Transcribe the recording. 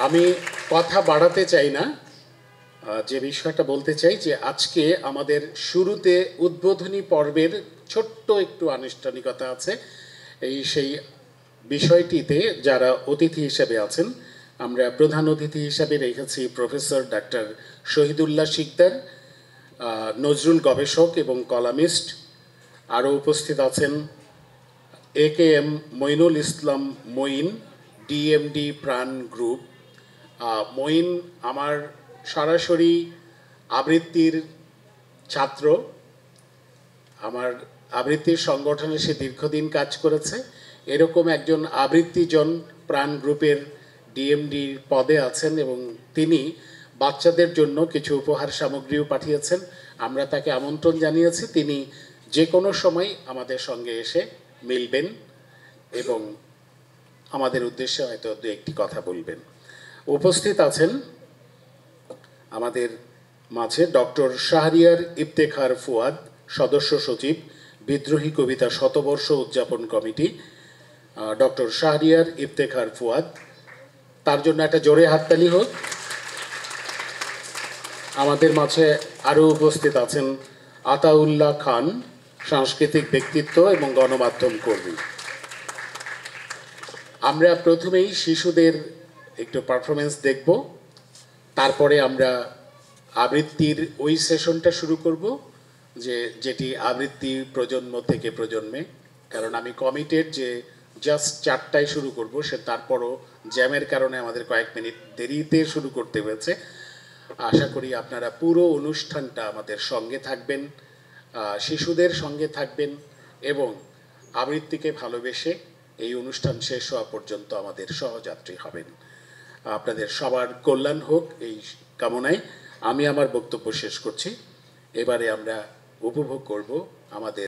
আমি কথা বাড়াতে চাই না, যে বিষয়টা বলতে চাই যে আজকে আমাদের শুরুতে উদ্বোধনী পর্বের ছোট্ট একটু আনুষ্ঠানিকতা আছে। সেই বিষয়টিতে যারা অতিথি হিসেবে আছেন, আমরা প্রধান অতিথি হিসেবে রেখেছি প্রফেসর ডাক্তার শহীদুল্লাহ শিকদার, নজরুল গবেষক এবং কলামিস্ট। আরও উপস্থিত আছেন AKM মঈনুল ইসলাম মঈন, ডিএমডি প্রাণ গ্রুপ। মঈন আমার সরাসরি আবৃত্তির ছাত্র, আমার আবৃত্তির সংগঠনে সে দীর্ঘদিন কাজ করেছে। এরকম একজন আবৃত্তিজন প্রাণ গ্রুপের ডিএমডির পদে আছেন এবং তিনি বাচ্চাদের জন্য কিছু উপহার সামগ্রীও পাঠিয়েছেন। আমরা তাকে আমন্ত্রণ জানিয়েছি, তিনি যে কোনো সময় আমাদের সঙ্গে এসে মিলবেন এবং আমাদের উদ্দেশ্যে হয়তো দু একটি কথা বলবেন। উপস্থিত আছেন আমাদের মাঝে ডক্টর শাহরিয়ার ইফতেখার ফুয়াদ, সদস্য সচিব, বিদ্রোহী কবিতা শতবর্ষ উদযাপন কমিটি। ডক্টর শাহরিয়ার ইফতেখার ফুয়াদ, তার জন্য একটা জোরে হাততালি হোক। আমাদের মাঝে আরও উপস্থিত আছেন আতাউল্লাহ খান, সাংস্কৃতিক ব্যক্তিত্ব এবং গণমাধ্যম কর্মী। আমরা প্রথমেই শিশুদের একটু পারফরমেন্স দেখব, তারপরে আমরা আবৃত্তির ওই সেশনটা শুরু করব যেটি আবৃত্তি প্রজন্ম থেকে প্রজন্মে। কারণ আমি কমিটেড যে জাস্ট 4টায় শুরু করব, সে তারপরও জ্যামের কারণে আমাদের কয়েক মিনিট দেরিতে শুরু করতে হয়েছে। আশা করি আপনারা পুরো অনুষ্ঠানটা আমাদের সঙ্গে থাকবেন, শিশুদের সঙ্গে থাকবেন এবং আবৃত্তিকে ভালোবেসে এই অনুষ্ঠান শেষ হওয়া পর্যন্ত আমাদের সহযাত্রী হবেন। আপনাদের সবার কল্যাণ হোক এই কামনায় আমি আমার বক্তব্য শেষ করছি। এবারে আমরা উপভোগ করব আমাদের